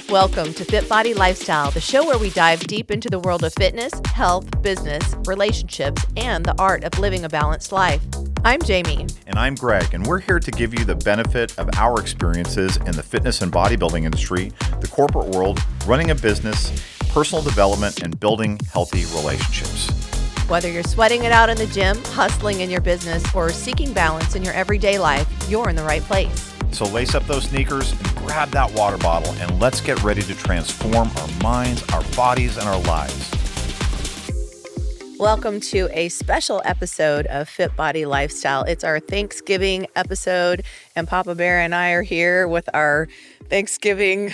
Welcome to FitBody Lifestyle, the show where we dive deep into the world of fitness, health, business, relationships, and the art of living a balanced life. I'm Jamie. And I'm Greg, and we're here to give you the benefit of our experiences in the fitness and bodybuilding industry, the corporate world, running a business, personal development, and building healthy relationships. Whether you're sweating it out in the gym, hustling in your business, or seeking balance in your everyday life, you're in the right place. So lace up those sneakers and grab that water bottle, and let's get ready to transform our minds, our bodies, and our lives. Welcome to a special episode of FitBody Lifestyle. It's our Thanksgiving episode, and Papa Bear and I are here with our Thanksgiving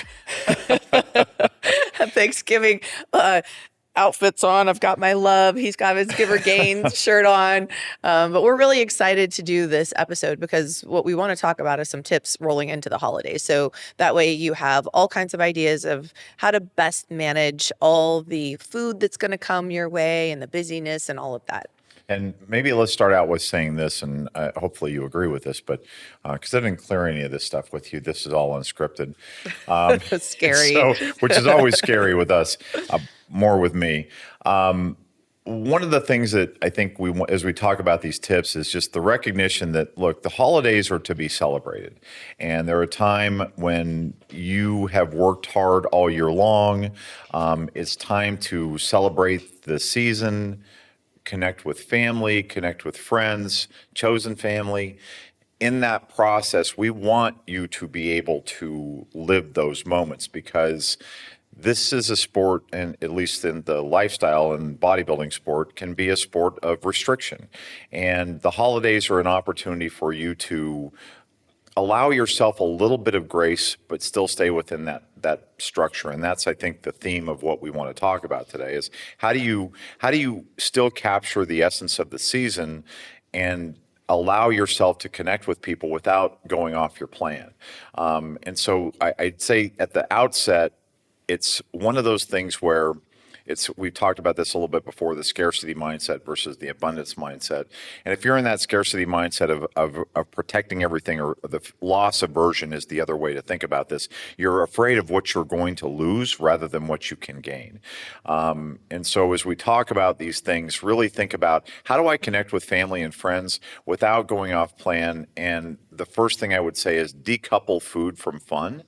outfits on. I've got my love. He's got his Giver Gaines shirt on. But we're really excited to do this episode because what we want to talk about is some tips rolling into the holidays. So that way you have all kinds of ideas of how to best manage all the food that's going to come your way and the busyness and all of that. And maybe let's start out with saying this, and hopefully you agree with this, but because I didn't clear any of this stuff with you, this is all unscripted. That's scary. Which is always scary with us, more with me. One of the things that I think as we talk about these tips is just the recognition that, look, the holidays are to be celebrated. And they're a time when you have worked hard all year long. It's time to celebrate the season, connect with family, connect with friends, chosen family. In that process, we want you to be able to live those moments because this is a sport, and at least in the lifestyle and bodybuilding sport, can be a sport of restriction. And the holidays are an opportunity for you to allow yourself a little bit of grace, but still stay within that structure. And that's, I think, the theme of what we want to talk about today is how do you still capture the essence of the season and allow yourself to connect with people without going off your plan. And so I'd say at the outset, it's one of those things where we've talked about this a little bit before, the scarcity mindset versus the abundance mindset. And if you're in that scarcity mindset of protecting everything, or the loss aversion is the other way to think about this, you're afraid of what you're going to lose rather than what you can gain. And so as we talk about these things, really think about how do I connect with family and friends without going off plan. And the first thing I would say is decouple food from fun.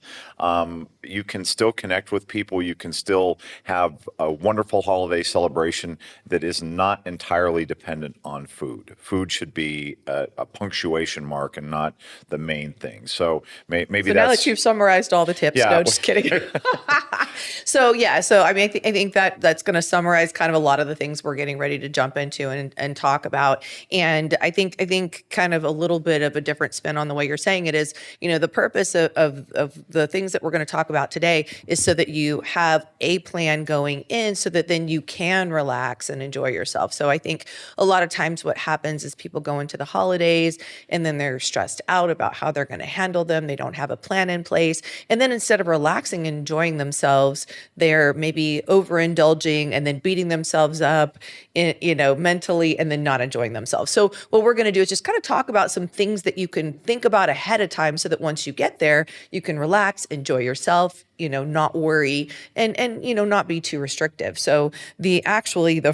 You can still connect with people. You can still have a wonderful holiday celebration that is not entirely dependent on food. Food should be a punctuation mark and not the main thing. So maybe that's... now that you've summarized all the tips, Yeah. No, just kidding. So I mean, I think that's going to summarize kind of a lot of the things we're getting ready to jump into and talk about. And I think kind of a little bit of a different spin on the way you're saying it is, the purpose of the things that we're going to talk about today is so that you have a plan going in so that then you can relax and enjoy yourself. So I think a lot of times what happens is people go into the holidays and then they're stressed out about how they're going to handle them. They don't have a plan in place. And then instead of relaxing and enjoying themselves, they're maybe overindulging and then beating themselves up, mentally, and then not enjoying themselves. So what we're going to do is just kind of talk about some things that you can think about ahead of time so that once you get there, you can relax, enjoy yourself, not worry and not be too restrictive. So the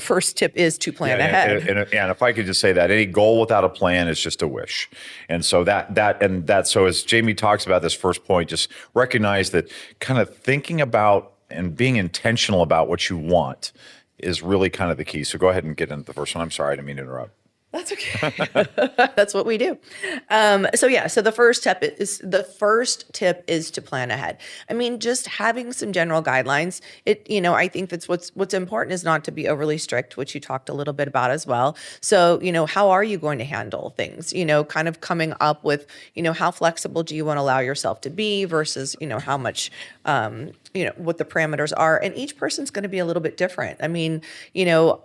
first tip is to plan ahead. And if I could just say that any goal without a plan is just a wish. And so so as Jamie talks about this first point, just recognize that kind of thinking about and being intentional about what you want is really kind of the key. So go ahead and get into the first one. I'm sorry, I didn't mean to interrupt. That's okay. That's what we do. So the first tip is to plan ahead. I mean, just having some general guidelines. I think that's what's important is not to be overly strict, which you talked a little bit about as well. So, how are you going to handle things? Kind of coming up with, how flexible do you want to allow yourself to be versus, how much, what the parameters are. And each person's going to be a little bit different. I mean,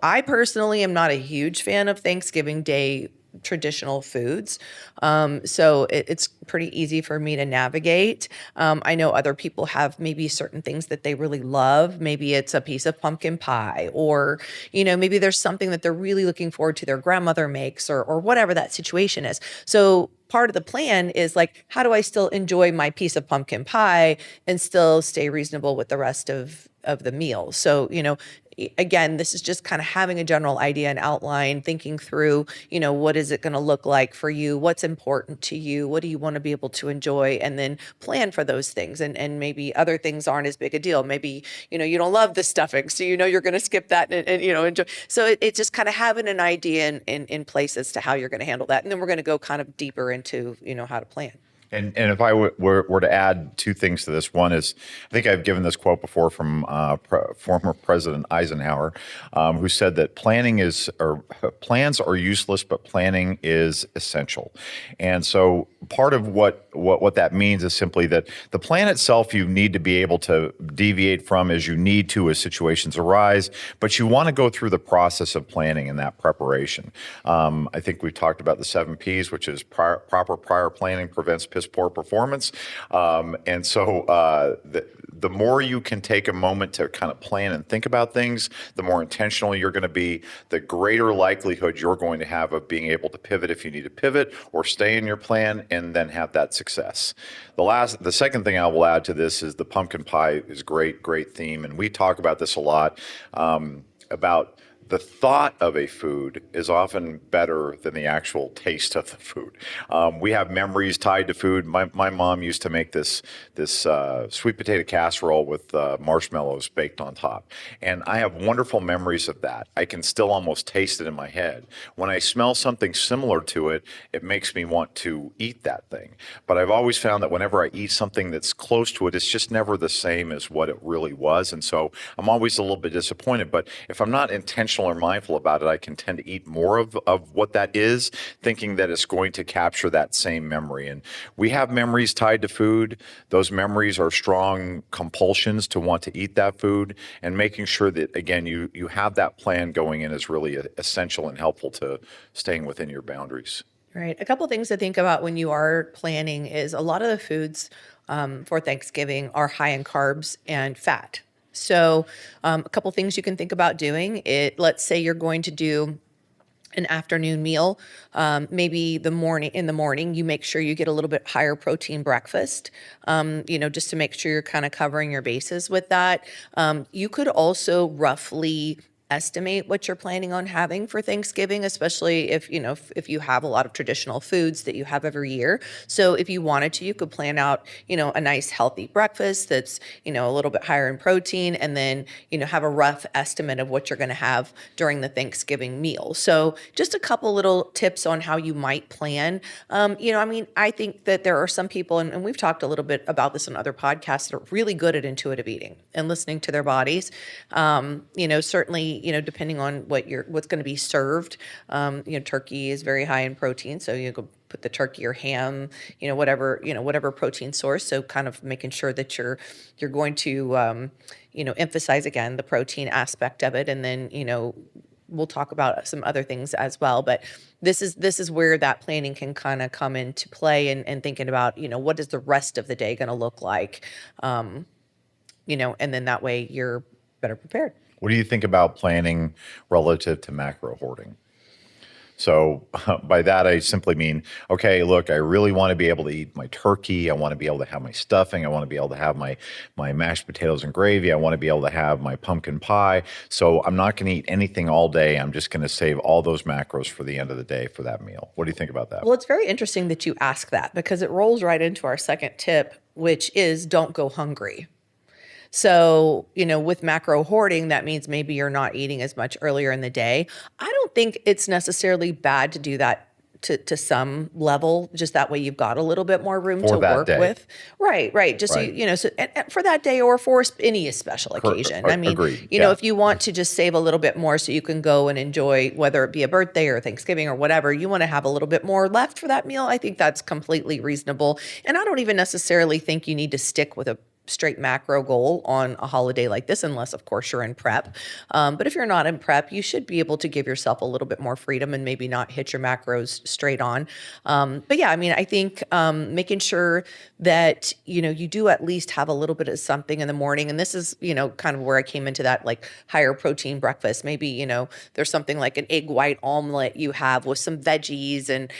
I personally am not a huge fan of Thanksgiving Day traditional foods. So it's pretty easy for me to navigate. I know other people have maybe certain things that they really love. Maybe it's a piece of pumpkin pie, or, maybe there's something that they're really looking forward to their grandmother makes, or whatever that situation is. So part of the plan is like, how do I still enjoy my piece of pumpkin pie and still stay reasonable with the rest of the meal? So, again, this is just kind of having a general idea and outline, thinking through, what is it going to look like for you? What's important to you? What do you want to be able to enjoy? And then plan for those things. And maybe other things aren't as big a deal. Maybe, you don't love the stuffing, so you're going to skip that and enjoy. So it's just kind of having an idea in place as to how you're going to handle that. And then we're going to go kind of deeper into, how to plan. And if I were to add two things to this, one is I think I've given this quote before from former President Eisenhower, who said that plans are useless, but planning is essential. And so part of what that means is simply that the plan itself you need to be able to deviate from as you need to as situations arise, but you want to go through the process of planning and that preparation. I think we've talked about the 7 Ps, which is proper prior planning prevents piss poor performance. And so the more you can take a moment to kind of plan and think about things, the more intentional you're going to be, the greater likelihood you're going to have of being able to pivot if you need to pivot or stay in your plan and then have that success. The second thing I will add to this is the pumpkin pie is great theme. And we talk about this a lot, about the thought of a food is often better than the actual taste of the food. We have memories tied to food. My mom used to make this sweet potato casserole with marshmallows baked on top, and I have wonderful memories of that. I can still almost taste it in my head. When I smell something similar to it, it makes me want to eat that thing. But I've always found that whenever I eat something that's close to it, it's just never the same as what it really was, and so I'm always a little bit disappointed. But if I'm not intentional or mindful about it, I can tend to eat more of what that is, thinking that it's going to capture that same memory. And we have memories tied to food. Those memories are strong compulsions to want to eat that food, and making sure that, again, you have that plan going in is really essential and helpful to staying within your boundaries. Right. A couple things to think about when you are planning is a lot of the foods for Thanksgiving are high in carbs and fat. So a couple things you can think about doing. Let's say you're going to do an afternoon meal, maybe in the morning, you make sure you get a little bit higher protein breakfast, just to make sure you're kind of covering your bases with that. You could also roughly estimate what you're planning on having for Thanksgiving, especially if you have a lot of traditional foods that you have every year. So if you wanted to, you could plan out, a nice healthy breakfast that's, a little bit higher in protein, and then, have a rough estimate of what you're going to have during the Thanksgiving meal. So just a couple little tips on how you might plan. I think that there are some people, and we've talked a little bit about this on other podcasts, that are really good at intuitive eating and listening to their bodies. Certainly, depending on what's going to be served, turkey is very high in protein. So you go put the turkey or ham, whatever protein source. So kind of making sure that you're going to, emphasize again the protein aspect of it. And then, we'll talk about some other things as well, but this is where that planning can kind of come into play, and thinking about, what is the rest of the day going to look like? And then that way you're better prepared. What do you think about planning relative to macro hoarding? So by that, I simply mean, okay, look, I really want to be able to eat my turkey. I want to be able to have my stuffing. I want to be able to have my mashed potatoes and gravy. I want to be able to have my pumpkin pie. So I'm not going to eat anything all day. I'm just going to save all those macros for the end of the day for that meal. What do you think about that? Well, it's very interesting that you ask that, because it rolls right into our second tip, which is don't go hungry. So, with macro hoarding, that means maybe you're not eating as much earlier in the day. I don't think it's necessarily bad to do that to some level. Just that way you've got a little bit more room to work with. Right. Just, Right. So and for that day or for any special occasion. I mean, Agreed. if you want to just save a little bit more so you can go and enjoy, whether it be a birthday or Thanksgiving or whatever, you want to have a little bit more left for that meal. I think that's completely reasonable. And I don't even necessarily think you need to stick with a straight macro goal on a holiday like this, unless of course you're in prep. But if you're not in prep, you should be able to give yourself a little bit more freedom and maybe not hit your macros straight on. But yeah, I mean, I think making sure that, you do at least have a little bit of something in the morning. And this is, kind of where I came into that like higher protein breakfast. Maybe, there's something like an egg white omelet you have with some veggies and,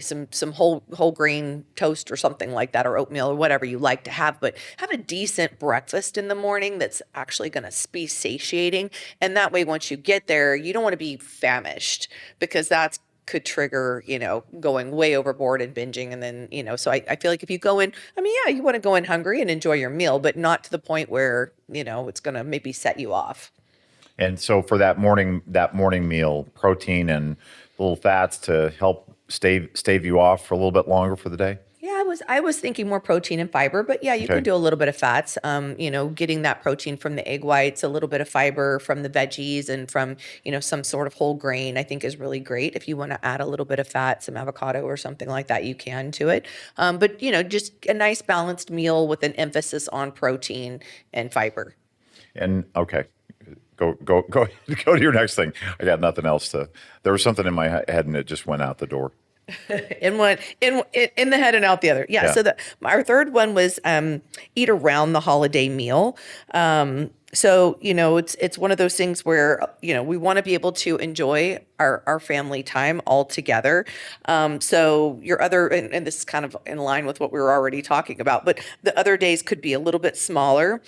some whole grain toast or something like that, or oatmeal or whatever you like to have, but have a decent breakfast in the morning that's actually going to be satiating. And that way, once you get there, you don't want to be famished, because that's could trigger, going way overboard and binging. And then, so I feel like if you go in, I mean, yeah, you want to go in hungry and enjoy your meal, but not to the point where, it's going to maybe set you off. And so for that morning meal, protein and little fats to help stave you off for a little bit longer for the day. Yeah, I was thinking more protein and fiber, but yeah, you Okay. can do a little bit of fats. Getting that protein from the egg whites, a little bit of fiber from the veggies, and from some sort of whole grain, I think is really great. If you want to add a little bit of fat, some avocado or something like that, you can to it. But just a nice balanced meal with an emphasis on protein and fiber. And okay, go go go to your next thing. I got nothing else to. There was something in my head and it just went out the door. In the head and out the other. Yeah. Yeah. So our third one was eat around the holiday meal. So it's one of those things where we want to be able to enjoy our family time all together. So your other, and this is kind of in line with what we were already talking about, but the other days could be a little bit smaller.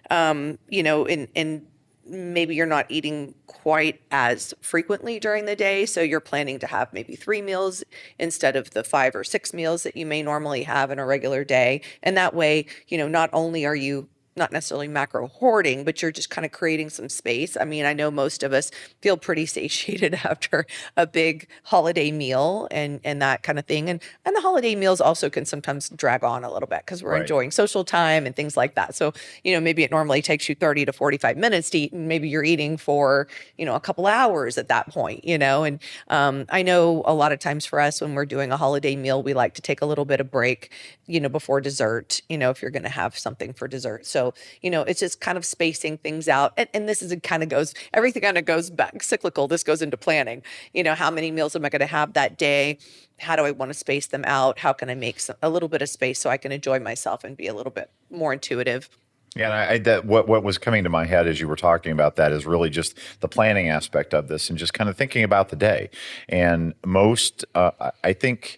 In maybe you're not eating quite as frequently during the day. So you're planning to have maybe 3 meals instead of the 5 or 6 meals that you may normally have in a regular day. And that way, not only are you not necessarily macro hoarding, but you're just kind of creating some space. I mean, I know most of us feel pretty satiated after a big holiday meal and that kind of thing. And the holiday meals also can sometimes drag on a little bit because we're Right. enjoying social time and things like that. So, maybe it normally takes you 30 to 45 minutes to eat, and maybe you're eating for, a couple hours at that point, and I know a lot of times for us when we're doing a holiday meal, we like to take a little bit of break, before dessert, if you're going to have something for dessert. So, it's just kind of spacing things out. And this is, it kind of goes, everything kind of goes back cyclical. This goes into planning, how many meals am I going to have that day? How do I want to space them out? How can I make a little bit of space so I can enjoy myself and be a little bit more intuitive? Yeah, and that what was coming to my head as you were talking about that is really just the planning aspect of this and just kind of thinking about the day. And I think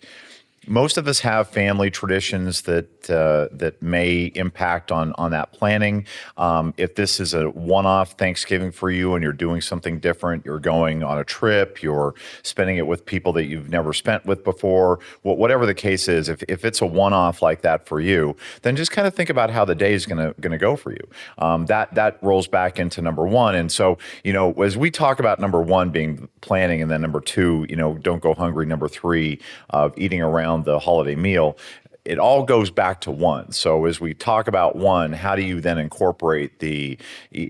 most of us have family traditions that may impact on that planning. If this is a one-off Thanksgiving for you and you're doing something different, you're going on a trip, you're spending it with people that you've never spent with before, whatever the case is, if it's a one-off like that for you, then just kind of think about how the day is gonna go for you. That rolls back into number one. And so, as we talk about number one being planning, and then number two, don't go hungry. Number three, of eating around the holiday meal, it all goes back to one. So as we talk about one, how do you then incorporate the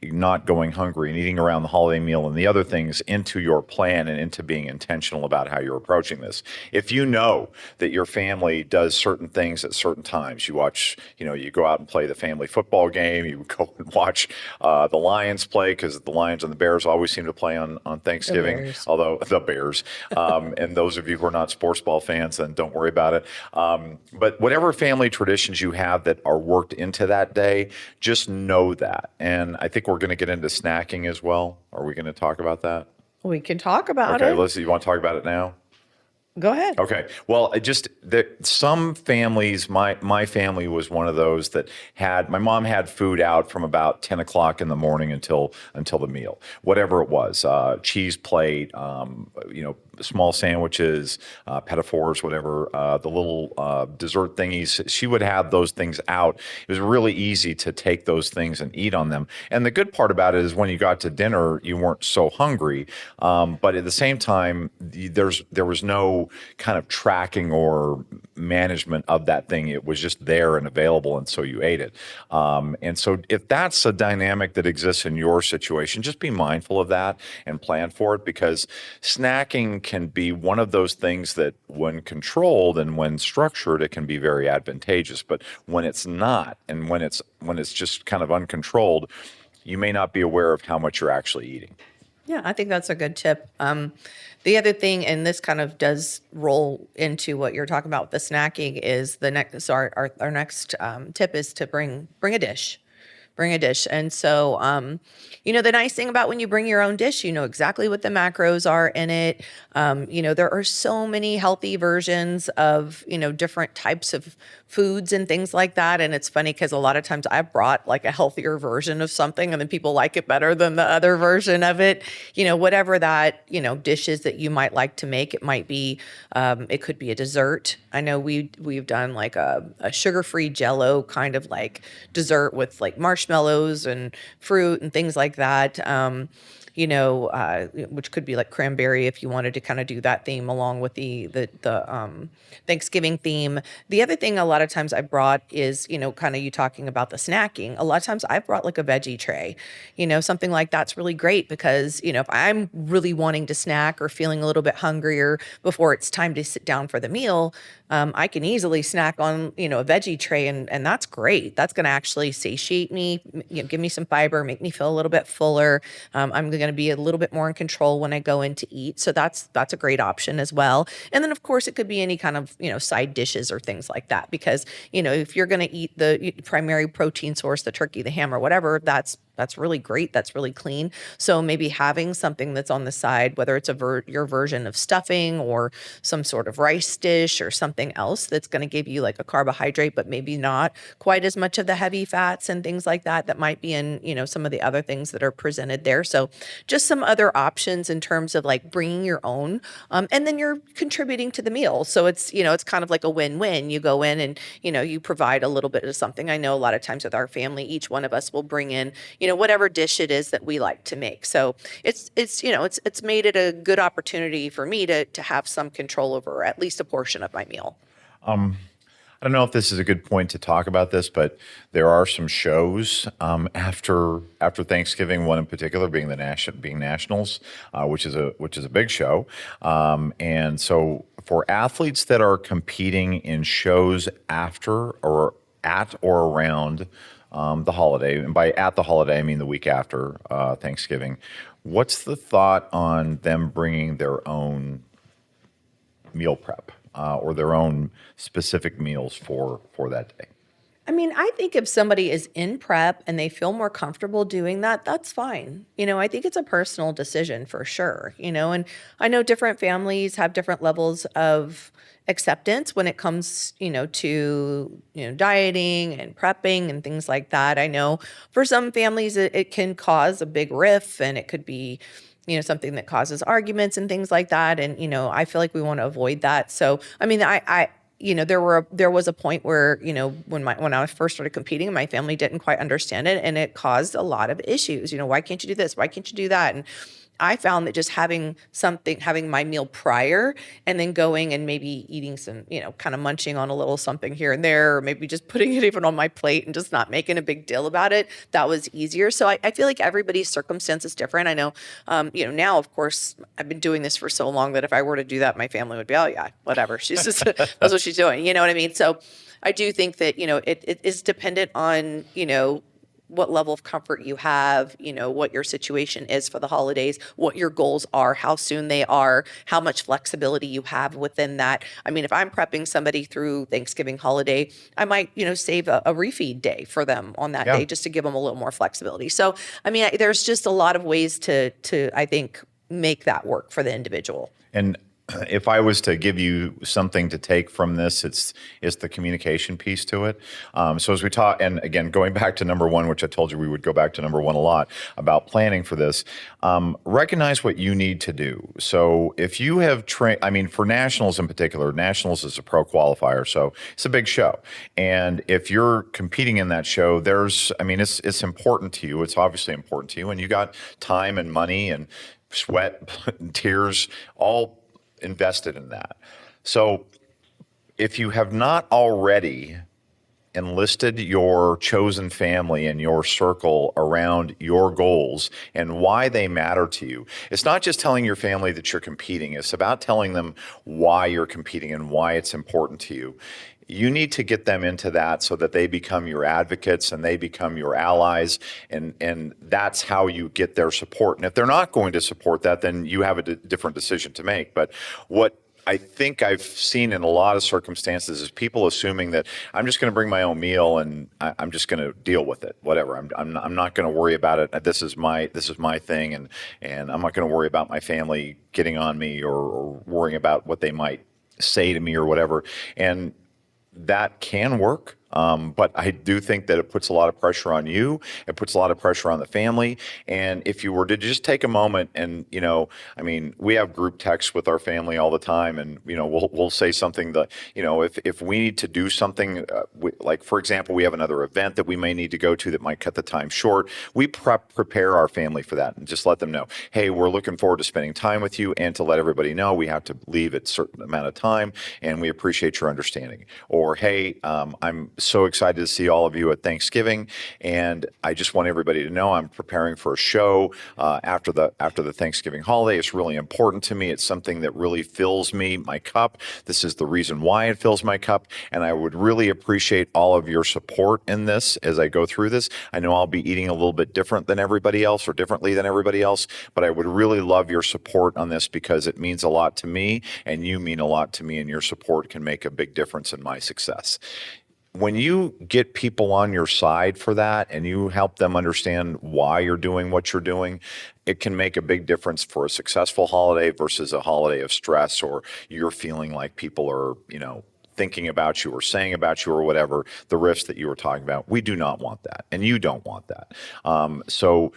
not going hungry and eating around the holiday meal and the other things into your plan and into being intentional about how you're approaching this? If you know that your family does certain things at certain times, you watch, you go out and play the family football game, you go and watch the Lions play, because the Lions and the Bears always seem to play on Thanksgiving, Bears. although the Bears, and those of you who are not sports ball fans, then don't worry about it. But whatever family traditions you have that are worked into that day, just know that. And I think we're going to get into snacking as well. Are we going to talk about that? We can talk about Okay, it. you want to talk about it now? Go ahead. Okay. Well, some families, my family was one of those that my mom had food out from about 10 o'clock in the morning until the meal, whatever it was, cheese plate, small sandwiches, petit fours, whatever, the little dessert thingies. She would have those things out. It was really easy to take those things and eat on them. And the good part about it is when you got to dinner, you weren't so hungry. But at the same time, there was no kind of tracking or proper management of that thing. It was just there and available, and so you ate it. And so if that's a dynamic that exists in your situation, just be mindful of that and plan for it, because snacking can be one of those things that when controlled and when structured, it can be very advantageous. But when it's not, and when it's just kind of uncontrolled, you may not be aware of how much you're actually eating. Yeah, I think that's a good tip. The other thing, and this kind of does roll into what you're talking about with the snacking, is the next. So our next tip is to bring a dish. Bring a dish. And so, the nice thing about when you bring your own dish, you know exactly what the macros are in it. There are so many healthy versions of, different types of foods and things like that. And it's funny because a lot of times I've brought like a healthier version of something and then people like it better than the other version of it. Whatever that, dish is that you might like to make. It might be, it could be a dessert. I know we've done like a sugar-free Jello kind of like dessert with like marshmallows and fruit and things like that. Which could be like cranberry if you wanted to kind of do that theme along with the Thanksgiving theme. The other thing a lot of times I brought is, kind of you talking about the snacking. A lot of times I've brought like a veggie tray, something like that's really great because, if I'm really wanting to snack or feeling a little bit hungrier before it's time to sit down for the meal, I can easily snack on, a veggie tray, and that's great. That's going to actually satiate me, give me some fiber, make me feel a little bit fuller. I'm going to be a little bit more in control when I go in to eat. So that's a great option as well. And then of course it could be any kind of, side dishes or things like that, because, if you're going to eat the primary protein source, the turkey, the ham, or whatever, that's really great. That's really clean. So maybe having something that's on the side, whether it's your version of stuffing or some sort of rice dish or something else that's going to give you like a carbohydrate, but maybe not quite as much of the heavy fats and things like that might be in, some of the other things that are presented there. So just some other options in terms of like bringing your own, and then you're contributing to the meal. So it's kind of like a win-win. You go in and, you provide a little bit of something. I know a lot of times with our family, each one of us will bring in, whatever dish it is that we like to make. So it's made it a good opportunity for me to have some control over at least a portion of my meal. I don't know if this is a good point to talk about this, but there are some shows after Thanksgiving. One in particular being being Nationals, which is a big show, and so for athletes that are competing in shows after or at or around the holiday, and by at the holiday I mean the week after Thanksgiving. What's the thought on them bringing their own meal prep or their own specific meals for that day? I mean, I think if somebody is in prep and they feel more comfortable doing that, that's fine. I think it's a personal decision for sure, and I know different families have different levels of acceptance when it comes, to, dieting and prepping and things like that. I know for some families it can cause a big riff and it could be, something that causes arguments and things like that. And, I feel like we want to avoid that. So, I mean, there was a point where, when I first started competing, my family didn't quite understand it and it caused a lot of issues. Why can't you do this? Why can't you do that? And I found that just having my meal prior and then going and maybe eating some, kind of munching on a little something here and there, or maybe just putting it even on my plate and just not making a big deal about it, that was easier. So I feel like everybody's circumstance is different. I know, now, of course, I've been doing this for so long that if I were to do that, my family would be, oh yeah, whatever. She's just, that's what she's doing. You know what I mean? So I do think that, it is dependent on, what level of comfort you have, what your situation is for the holidays, what your goals are, how soon they are, how much flexibility you have within that. I mean, if I'm prepping somebody through Thanksgiving holiday, I might, save a refeed day for them on that Yeah. day just to give them a little more flexibility. So, I mean, there's just a lot of ways to I think make that work for the individual. And if I was to give you something to take from this, it's the communication piece to it. So as we talk, and again, going back to number one, which I told you we would go back to number one a lot about planning for this, recognize what you need to do. So if you have trained, I mean, for nationals in particular, nationals is a pro qualifier, so it's a big show. And if you're competing in that show, it's important to you. It's obviously important to you, and you got time and money and sweat and tears all invested in that. So If you have not already enlisted your chosen family and your circle around your goals and why they matter to you. It's not just telling your family that you're competing, it's about telling them why you're competing and why it's important to you. You need to get them into that so that they become your advocates and they become your allies, and that's how you get their support. And if they're not going to support that, then you have a different decision to make. But what I think I've seen in a lot of circumstances is people assuming that I'm just going to bring my own meal and I'm just going to deal with it, whatever. I'm not going to worry about it. This is my thing, and I'm not going to worry about my family getting on me or worrying about what they might say to me or whatever. And that can work. But I do think that it puts a lot of pressure on you. It puts a lot of pressure on the family. And if you were to just take a moment and, I mean, we have group texts with our family all the time, and, we'll say something that, if we need to do something, like, for example, we have another event that we may need to go to that might cut the time short. We prepare our family for that and just let them know, hey, we're looking forward to spending time with you, and to let everybody know we have to leave at a certain amount of time, and we appreciate your understanding. Or, hey, I'm so excited to see all of you at Thanksgiving, and I just want everybody to know I'm preparing for a show after the Thanksgiving holiday. It's really important to me. It's something that really fills my cup. This is the reason why it fills my cup, and I would really appreciate all of your support in this as I go through this. I know I'll be eating a little bit different than everybody else, or differently than everybody else, but I would really love your support on this because it means a lot to me, and you mean a lot to me, and your support can make a big difference in my success. When you get people on your side for that and you help them understand why you're doing what you're doing, it can make a big difference for a successful holiday versus a holiday of stress, or you're feeling like people are, thinking about you or saying about you or whatever, the risks that you were talking about. We do not want that, and you don't want that. So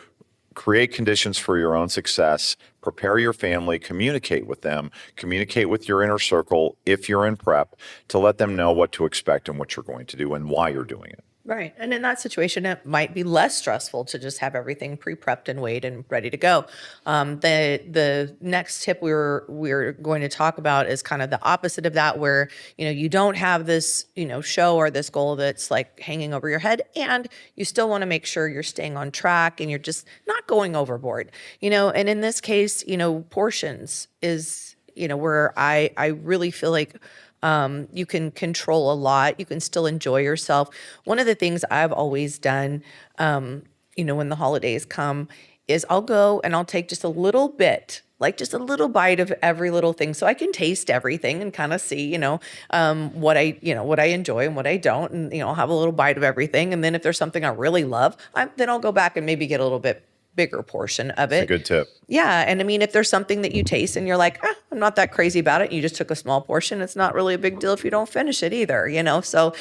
create conditions for your own success, prepare your family, communicate with them, communicate with your inner circle if you're in prep, to let them know what to expect and what you're going to do and why you're doing it. Right. And in that situation, it might be less stressful to just have everything pre-prepped and weighed and ready to go. The next tip we're going to talk about is kind of the opposite of that, where, you don't have this, show or this goal that's like hanging over your head, and you still want to make sure you're staying on track and you're just not going overboard, and in this case, portions is, where I really feel like you can control a lot. You can still enjoy yourself. One of the things I've always done, when the holidays come, is I'll go and I'll take just a little bit, like just a little bite of every little thing, so I can taste everything and kind of see, what I enjoy and what I don't, and I'll have a little bite of everything. And then if there's something I really love, then I'll go back and maybe get a little bit bigger portion of It's a it. good tip. Yeah. And I mean, if there's something that you taste and you're like, I'm not that crazy about it, and you just took a small portion, it's not really a big deal if you don't finish it either, So,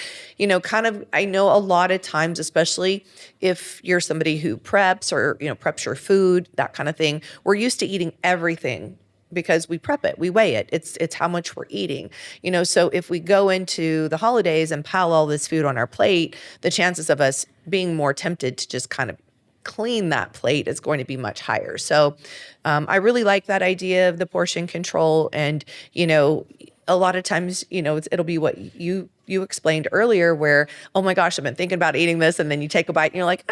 kind of, I know a lot of times, especially if you're somebody who preps or, preps your food, that kind of thing, we're used to eating everything because we prep it, we weigh it. It's how much we're eating, So if we go into the holidays and pile all this food on our plate, the chances of us being more tempted to just kind of clean that plate is going to be much higher. So I really like that idea of the portion control. And, a lot of times, it'll be what you explained earlier, where, oh my gosh, I've been thinking about eating this. And then you take a bite and you're like,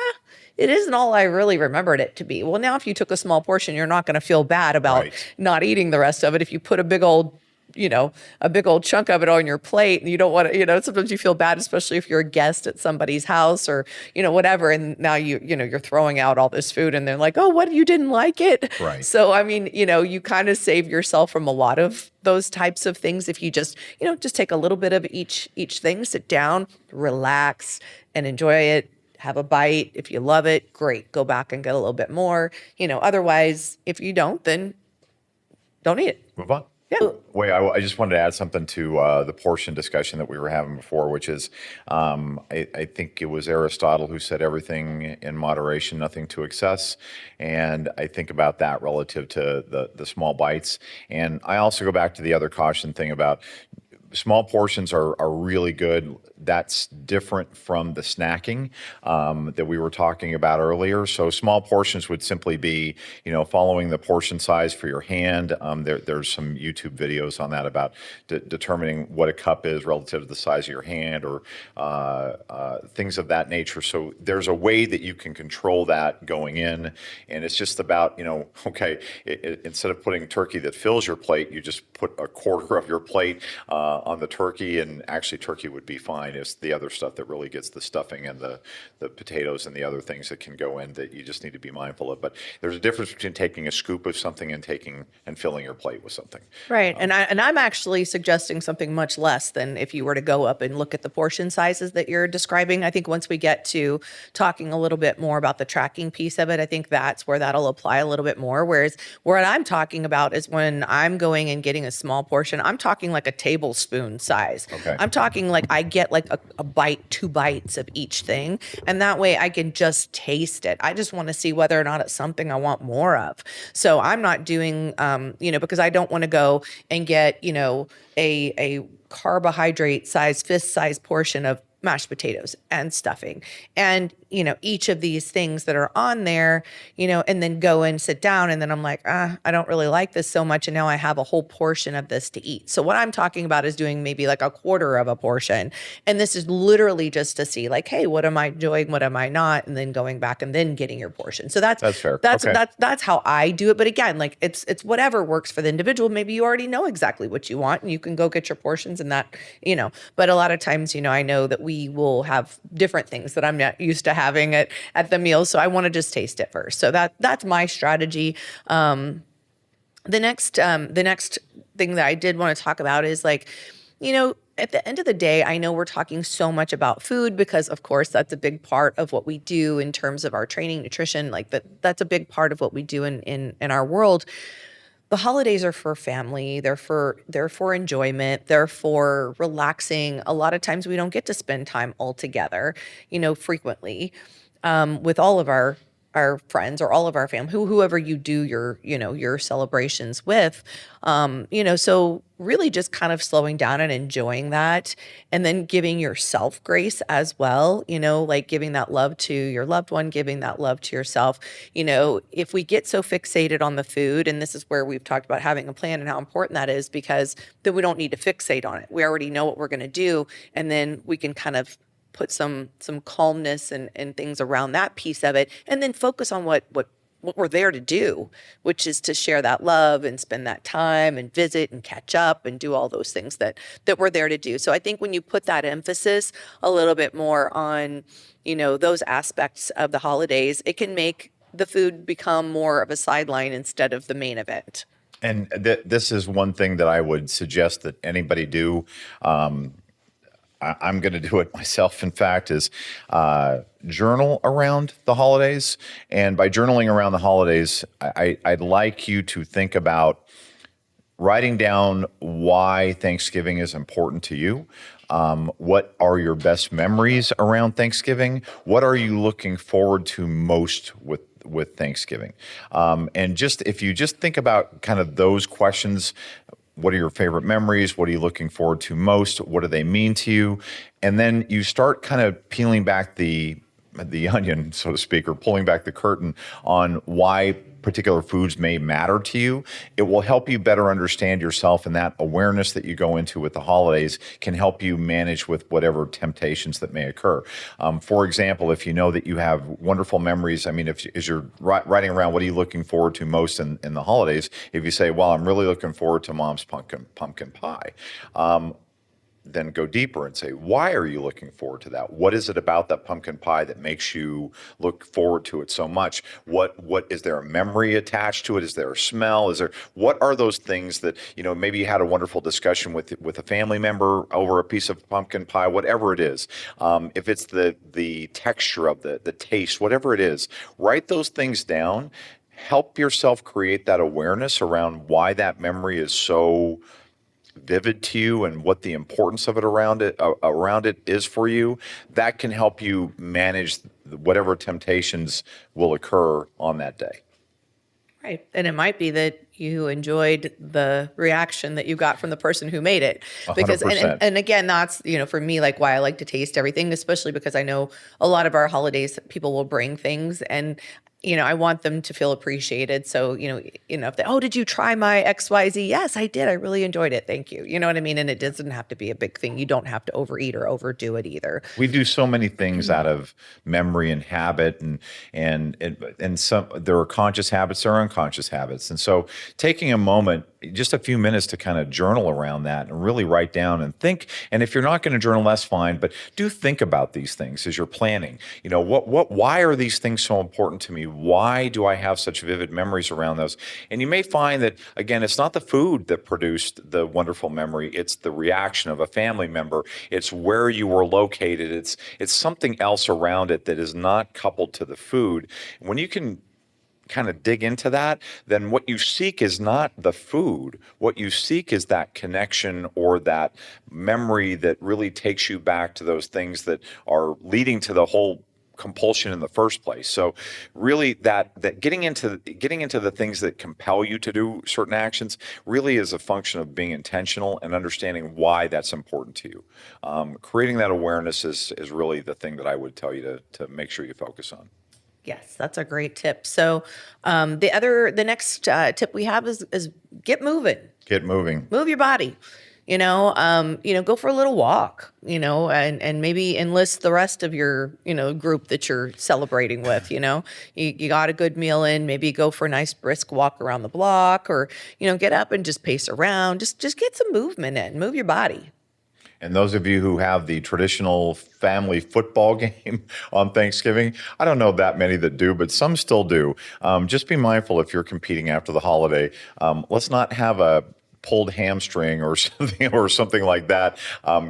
it isn't all I really remembered it to be. Well, now if you took a small portion, you're not going to feel bad about not eating the rest of it. If you put a big old chunk of it on your plate, and you don't want to, sometimes you feel bad, especially if you're a guest at somebody's house or, whatever. And now you're throwing out all this food and they're like, oh, what, you didn't like it? Right. So, I mean, you kind of save yourself from a lot of those types of things. If you just take a little bit of each thing, sit down, relax and enjoy it. Have a bite. If you love it, great. Go back and get a little bit more, otherwise, if you don't, then don't eat it. Move on. Yeah. Wait, I just wanted to add something to the portion discussion that we were having before, which is I think it was Aristotle who said everything in moderation, nothing to excess. And I think about that relative to the small bites. And I also go back to the other caution thing about Small portions are really good. That's different from the snacking that we were talking about earlier. So small portions would simply be, following the portion size for your hand. There's some YouTube videos on that about determining what a cup is relative to the size of your hand, or things of that nature. So there's a way that you can control that going in, and it's just about, okay, instead of putting turkey that fills your plate, you just put a quarter of your plate on the turkey, and actually turkey would be fine. It's the other stuff that really gets the stuffing and the potatoes and the other things that can go in that you just need to be mindful of. But there's a difference between taking a scoop of something and filling your plate with something. Right. And I'm actually suggesting something much less than if you were to go up and look at the portion sizes that you're describing. I think once we get to talking a little bit more about the tracking piece of it, I think that's where that'll apply a little bit more. Whereas what I'm talking about is when I'm going and getting a small portion, I'm talking like a tablespoon size. Okay. I'm talking like I get like a bite, 2 bites of each thing. And that way I can just taste it. I just want to see whether or not it's something I want more of. So I'm not doing, because I don't want to go and get, a carbohydrate size, fist size portion of mashed potatoes and stuffing and each of these things that are on there, and then go and sit down, and then I'm like, I don't really like this so much, and now I have a whole portion of this to eat. So what I'm talking about is doing maybe like a quarter of a portion, and this is literally just to see like, hey, what am I enjoying, what am I not, and then going back and then getting your portion. So that's That's fair. that's Okay. that's how I do it. But again, like it's whatever works for the individual. Maybe you already know exactly what you want and you can go get your portions, and that, but a lot of times, I know that we will have different things that I'm not used to having at the meal. So I want to just taste it first. So that's my strategy. The next thing that I did want to talk about is like, at the end of the day, I know we're talking so much about food because, of course, that's a big part of what we do in terms of our training, nutrition. Like that's a big part of what we do in our world. The holidays are for family. They're for enjoyment. They're for relaxing. A lot of times we don't get to spend time all together, frequently, with all of our friends or all of our family, whoever you do your celebrations with. So really just kind of slowing down and enjoying that, and then giving yourself grace as well, like giving that love to your loved one, giving that love to yourself. If we get so fixated on the food, and this is where we've talked about having a plan and how important that is, because then we don't need to fixate on it. We already know what we're going to do, and then we can kind of put some calmness and things around that piece of it, and then focus on what we're there to do, which is to share that love and spend that time and visit and catch up and do all those things that we're there to do. So I think when you put that emphasis a little bit more on, those aspects of the holidays, it can make the food become more of a sideline instead of the main event. And this is one thing that I would suggest that anybody do. I'm going to do it myself, in fact, is journal around the holidays. And by journaling around the holidays, I'd like you to think about writing down why Thanksgiving is important to you. What are your best memories around Thanksgiving? What are you looking forward to most with Thanksgiving? And just if you just think about kind of those questions, what are your favorite memories? What are you looking forward to most? What do they mean to you? And then you start kind of peeling back the onion, so to speak, or pulling back the curtain on why particular foods may matter to you. It will help you better understand yourself, and that awareness that you go into with the holidays can help you manage with whatever temptations that may occur. For example, if you know that you have wonderful memories, I mean, if as you're writing around, what are you looking forward to most in the holidays? If you say, well, I'm really looking forward to mom's pumpkin pie, then go deeper and say, why are you looking forward to that? What is it about that pumpkin pie that makes you look forward to it so much? What is there a memory attached to it? Is there a smell? What are those things that, maybe you had a wonderful discussion with a family member over a piece of pumpkin pie, whatever it is. If it's the texture of the taste, whatever it is, write those things down. Help yourself create that awareness around why that memory is so vivid to you and what the importance of it around it is for you. That can help you manage whatever temptations will occur on that day. Right. And it might be that you enjoyed the reaction that you got from the person who made it. Because, and 100%. and again, that's, for me, like why I like to taste everything, especially because I know a lot of our holidays, people will bring things and, I want them to feel appreciated. So, if they, oh, did you try my XYZ? Yes, I did. I really enjoyed it. Thank you. You know what I mean? And it doesn't have to be a big thing. You don't have to overeat or overdo it either. We do so many things out of memory and habit, and some there are conscious habits, there are unconscious habits, and so taking a moment, just a few minutes to kind of journal around that and really write down and think. And if you're not going to journal, that's fine, but do think about these things as you're planning. Why are these things so important to me? Why do I have such vivid memories around those? And you may find that again, it's not the food that produced the wonderful memory; it's the reaction of a family member. It's where you were located. It's something else around it that is not coupled to the food. When you can kind of dig into that, then what you seek is not the food. What you seek is that connection or that memory that really takes you back to those things that are leading to the whole compulsion in the first place. So really that getting into the things that compel you to do certain actions really is a function of being intentional and understanding why that's important to you. Creating that awareness is really the thing that I would tell you to make sure you focus on. Yes, that's a great tip. So, the next tip we have is get moving, Get moving. move your body. Go for a little walk. And maybe enlist the rest of your group that you're celebrating with. You got a good meal in. Maybe go for a nice brisk walk around the block, or get up and just pace around. Just get some movement in. Move your body. And those of you who have the traditional family football game on Thanksgiving, I don't know that many that do, but some still do. Just be mindful if you're competing after the holiday. Let's not have a pulled hamstring or something like that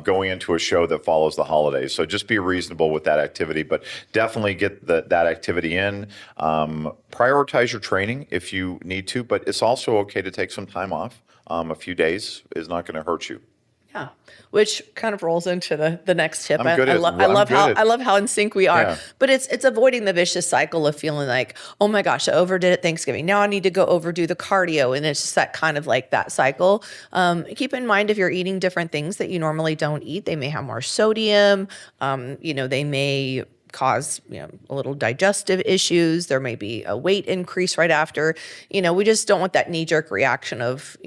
going into a show that follows the holidays. So just be reasonable with that activity, but definitely get that activity in. Prioritize your training if you need to, but it's also okay to take some time off. A few days is not going to hurt you. Yeah, which kind of rolls into the next tip. I'm good at- I I'm love good how at- I love how in sync we are. Yeah. But it's avoiding the vicious cycle of feeling like, oh my gosh, I overdid it Thanksgiving. Now I need to go overdo the cardio, and it's just that kind of like that cycle. Keep in mind if you're eating different things that you normally don't eat, they may have more sodium. They may cause a little digestive issues. There may be a weight increase right after. We just don't want that knee jerk reaction of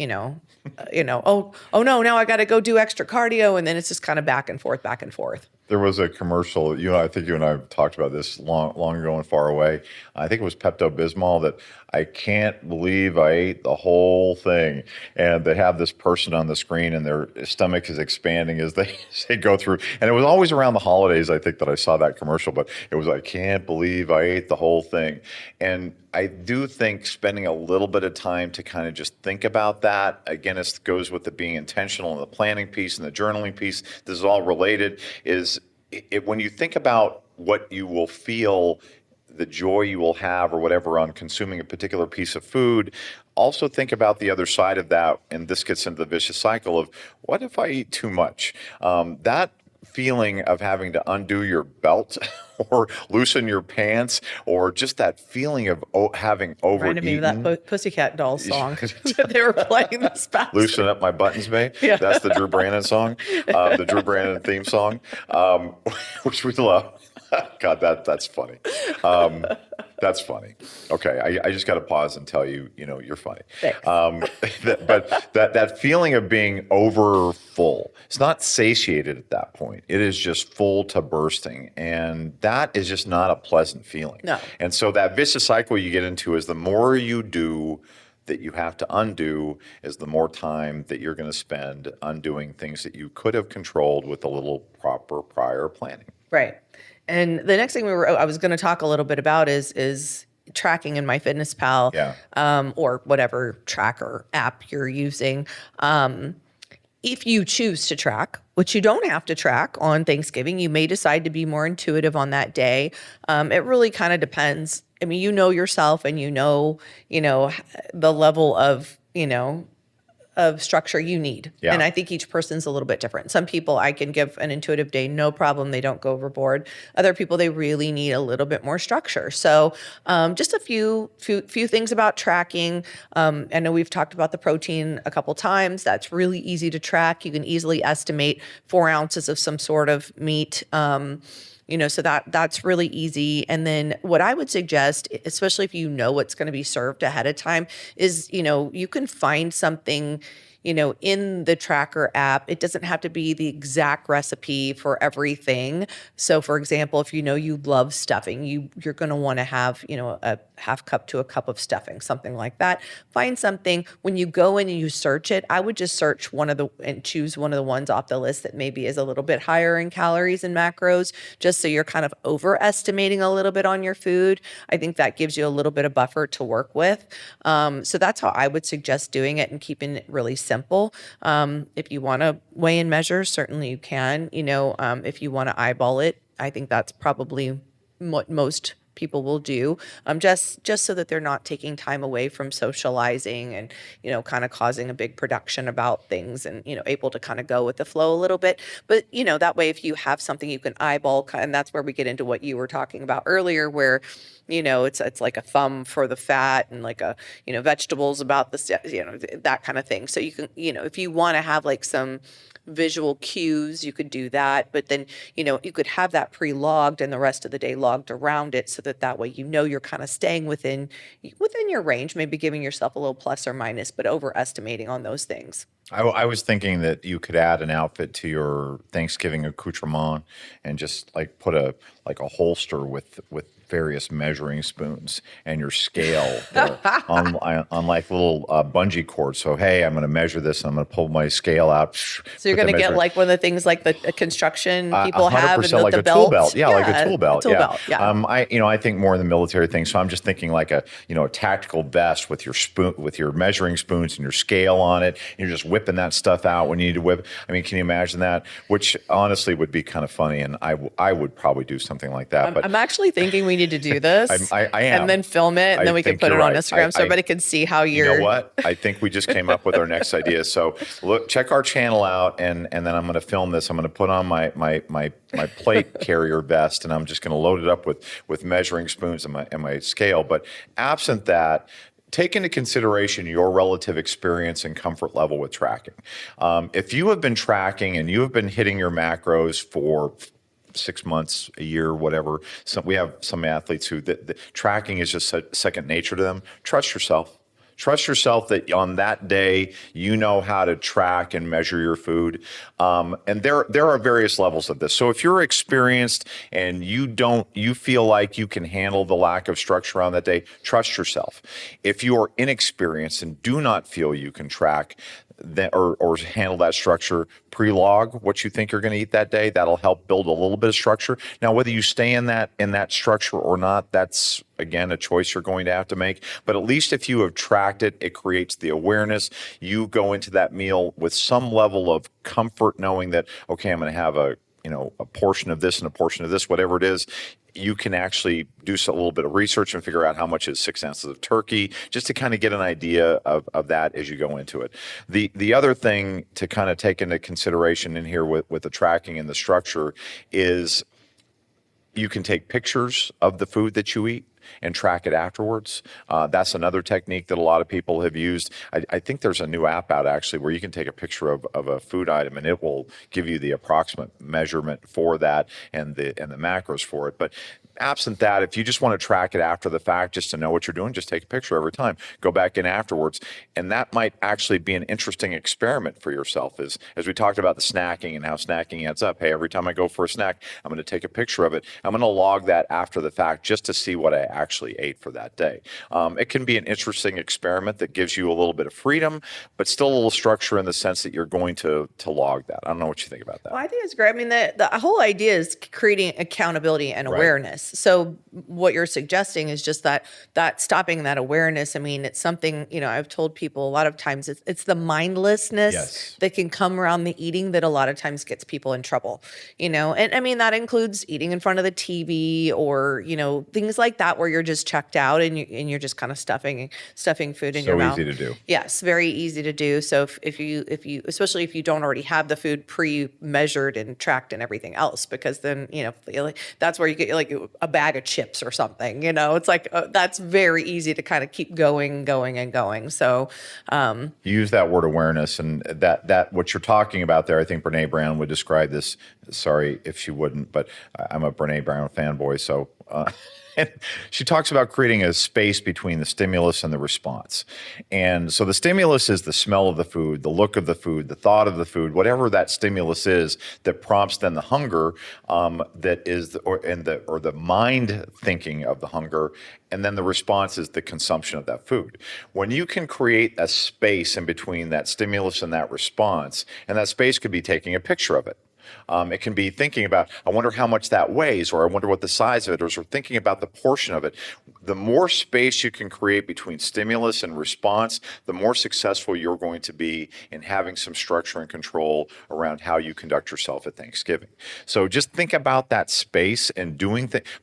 oh no, now I got to go do extra cardio, and then it's just kind of back and forth, back and forth. There was a commercial, I think you and I have talked about this long ago and far away. I think it was Pepto-Bismol that I can't believe I ate the whole thing. And they have this person on the screen and their stomach is expanding as they go through. And it was always around the holidays, I think, that I saw that commercial, but it was, I can't believe I ate the whole thing. And I do think spending a little bit of time to kind of just think about that, again, it goes with the being intentional and the planning piece and the journaling piece. This is all related, is when you think about what you will feel, the joy you will have or whatever on consuming a particular piece of food, also think about the other side of that. And this gets into the vicious cycle of what if I eat too much? That feeling of having to undo your belt or loosen your pants, or just that feeling of having Reminded me of overeaten. that Pussycat Dolls song that they were playing this past. Loosen up my buttons, babe. Yeah. That's the Drew Brandon song, the Drew Brandon theme song, which we love. God, that's funny. That's funny. Okay, I just got to pause and tell you, you're funny. Thanks. But that feeling of being over full, it's not satiated at that point. It is just full to bursting, and that is just not a pleasant feeling. No. And so that vicious cycle you get into is the more you do that you have to undo, is the more time that you're going to spend undoing things that you could have controlled with a little proper prior planning. Right. And the next thing I was going to talk a little bit about is tracking in MyFitnessPal, Yeah. or whatever tracker app you're using. If you choose to track, which you don't have to track on Thanksgiving, you may decide to be more intuitive on that day. It really kind of depends. I mean, yourself, and the level of, of structure you need. Yeah. And I think each person's a little bit different. Some people I can give an intuitive day, no problem. They don't go overboard. Other people, they really need a little bit more structure. So just a few things about tracking. I know we've talked about the protein a couple times. That's really easy to track. You can easily estimate 4 ounces of some sort of meat. So that's really easy. And then what I would suggest, especially if you know what's going to be served ahead of time, is, you can find something, in the tracker app. It doesn't have to be the exact recipe for everything. So for example, if you know you love stuffing, you're going to want to have, a half cup to a cup of stuffing, something like that. Find something. When you go in and you search it, I would just search and choose one of the ones off the list that maybe is a little bit higher in calories and macros, just so you're kind of overestimating a little bit on your food. I think that gives you a little bit of buffer to work with. So that's how I would suggest doing it and keeping it really simple. If you want to weigh and measure, certainly you can. If you want to eyeball it, I think that's probably what most people will do, just so that they're not taking time away from socializing and, kind of causing a big production about things and, able to kind of go with the flow a little bit. But, that way, if you have something you can eyeball, and that's where we get into what you were talking about earlier, where, it's like a thumb for the fat and like a, vegetables about the, that kind of thing. So you can, if you want to have like some visual cues, you could do that. But then, you could have that pre-logged and the rest of the day logged around it, so that way, you're kind of staying within your range, maybe giving yourself a little plus or minus, but overestimating on those things. I was thinking that you could add an outfit to your Thanksgiving accoutrement and just like put a holster with various measuring spoons and your scale there on like little bungee cords. So hey, I'm going to measure this. I'm going to pull my scale out. So you're put the going to get measuring- like one of the things like the construction people have, and 100% like the a belt. tool belt. Yeah, like a tool belt. Tool belt. Yeah. I think more in the military thing. So I'm just thinking like a tactical vest with your spoon, with your measuring spoons and your scale on it. And you're just whipping that stuff out when you need to whip. I mean, can you imagine that? Which honestly would be kind of funny, and I would probably do something like that. But I'm actually thinking we need to do this. I am. And then film it, and then we can put it on Instagram so everybody can see how you're. You know what? I think we just came up with our next idea. So look, check our channel out, and then I'm going to film this. I'm going to put on my plate carrier vest, and I'm just going to load it up with measuring spoons and my scale. But absent that, take into consideration your relative experience and comfort level with tracking. If you have been tracking and you have been hitting your macros for 6 months, a year, whatever. We have some athletes who the tracking is just second nature to them. Trust yourself. Trust yourself that on that day, you know how to track and measure your food. And there are various levels of this. So if you're experienced and you feel like you can handle the lack of structure on that day, trust yourself. If you are inexperienced and do not feel you can track that or handle that structure, pre-log what you think you're going to eat that day. That'll help build a little bit of structure. Now, whether you stay in that structure or not, that's again a choice you're going to have to make. But at least if you have tracked it, it creates the awareness. You go into that meal with some level of comfort, knowing that okay, I'm going to have a portion of this and a portion of this, whatever it is. You can actually do a little bit of research and figure out how much is 6 ounces of turkey, just to kind of get an idea of that as you go into it. The other thing to kind of take into consideration in here with the tracking and the structure is you can take pictures of the food that you eat and track it afterwards. That's another technique that a lot of people have used. I think there's a new app out actually where you can take a picture of a food item and it will give you the approximate measurement for that and the macros for it. But absent that, if you just want to track it after the fact, just to know what you're doing, just take a picture every time. Go back in afterwards. And that might actually be an interesting experiment for yourself as we talked about the snacking and how snacking adds up. Hey, every time I go for a snack, I'm going to take a picture of it. I'm going to log that after the fact just to see what I actually ate for that day. It can be an interesting experiment that gives you a little bit of freedom, but still a little structure in the sense that you're going to log that. I don't know what you think about that. Well, I think it's great. I mean, the whole idea is creating accountability and awareness. So what you're suggesting is just that stopping that awareness. I mean, it's something, I've told people a lot of times it's the mindlessness Yes. that can come around the eating that a lot of times gets people in trouble, and I mean, that includes eating in front of the TV or, things like that where you're just checked out and you're just kind of stuffing food in your So mouth. easy to do. Yes, very easy to do. So if you especially if you don't already have the food pre-measured and tracked and everything else, because then that's where you get like a bag of chips or something. It's like that's very easy to kind of keep going and going. So You use that word awareness, and that what you're talking about there, I think Brene Brown would describe this. Sorry if she wouldn't, but I'm a Brene Brown fanboy, so. And she talks about creating a space between the stimulus and the response. And so the stimulus is the smell of the food, the look of the food, the thought of the food, whatever that stimulus is that prompts then the hunger, that is, or the mind thinking of the hunger. And then the response is the consumption of that food. When you can create a space in between that stimulus and that response, and that space could be taking a picture of it. It can be thinking about, I wonder how much that weighs, or I wonder what the size of it is, or thinking about the portion of it. The more space you can create between stimulus and response, the more successful you're going to be in having some structure and control around how you conduct yourself at Thanksgiving. So just think about that space and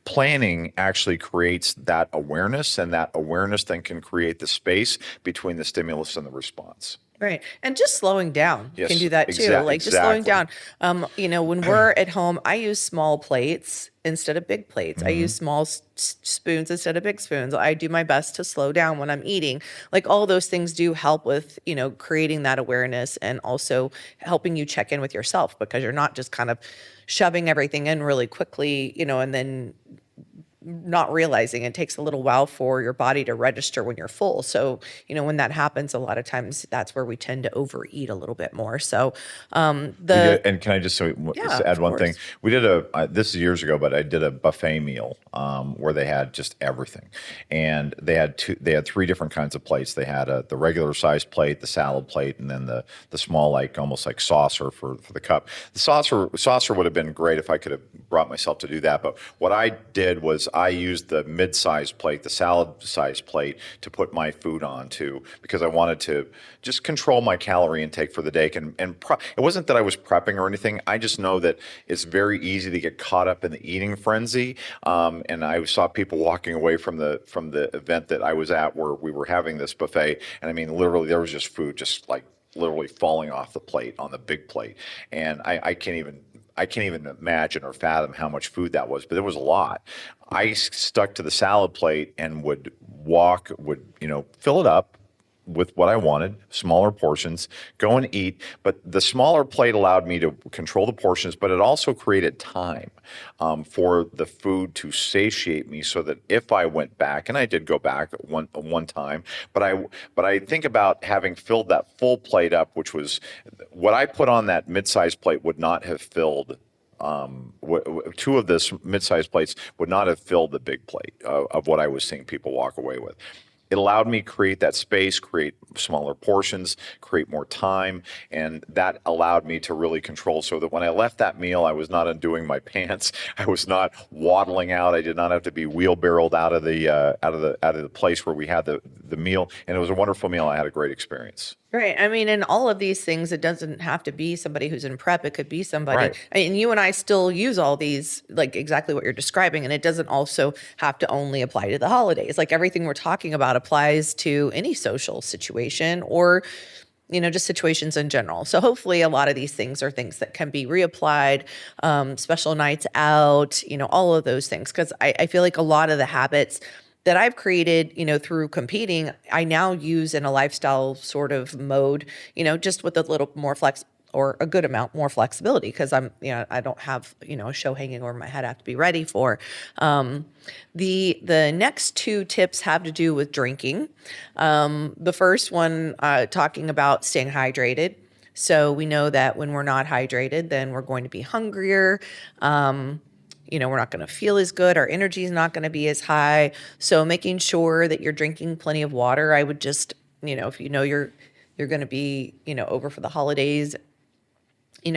planning actually creates that awareness, and that awareness then can create the space between the stimulus and the response. Right. And just slowing down can Yes, do that too. Like just slowing exactly. down. When we're at home, I use small plates instead of big plates. I use small spoons instead of big spoons. I do my best to slow down when I'm eating. Like all those things do help with, creating that awareness and also helping you check in with yourself, because you're not just kind of shoving everything in really quickly, and then not realizing it takes a little while for your body to register when you're full. So, when that happens, a lot of times that's where we tend to overeat a little bit more. So, We the did, and can I just yeah, add of one thing? course. We did this is years ago, but I did a buffet meal where they had just everything, and they had three different kinds of plates. They had the regular sized plate, the salad plate, and then the small, like almost like saucer for the cup. The saucer would have been great if I could have brought myself to do that. But what I did was I used the mid sized plate, the salad sized plate, to put my food onto, because I wanted to just control my calorie intake for the day. It wasn't that I was prepping or anything. I just know that it's very easy to get caught up in the eating frenzy. And I saw people walking away from the event that I was at, where we were having this buffet, and I mean, literally, there was just food just like literally falling off the plate on the big plate, and I can't even imagine or fathom how much food that was, but it was a lot. I stuck to the salad plate and would fill it up with what I wanted, smaller portions, go and eat. But the smaller plate allowed me to control the portions, but it also created time for the food to satiate me, so that if I went back, and I did go back one time, but I think about having filled that full plate up, which was what I put on that mid-sized plate would not have filled. Two of this mid-sized plates would not have filled the big plate of what I was seeing people walk away with. It allowed me to create that space, create smaller portions, create more time, and that allowed me to really control, so that when I left that meal, I was not undoing my pants. I was not waddling out. I did not have to be wheelbarrowed out of the place where we had the meal, and it was a wonderful meal. I had a great experience. Right. I mean, in all of these things, it doesn't have to be somebody who's in prep. It could be somebody. Right. And you and I still use all these, like exactly what you're describing. And it doesn't also have to only apply to the holidays. Like everything we're talking about applies to any social situation or, just situations in general. So hopefully a lot of these things are things that can be reapplied, special nights out, all of those things. Because I feel like a lot of the habits that I've created, through competing, I now use in a lifestyle sort of mode, just with a little more flex or a good amount more flexibility, because I don't have, a show hanging over my head I have to be ready for. The next two tips have to do with drinking. The first one, talking about staying hydrated. So we know that when we're not hydrated, then we're going to be hungrier. We're not going to feel as good. Our energy is not going to be as high. So making sure that you're drinking plenty of water. I would just, if you're going to be, over for the holidays,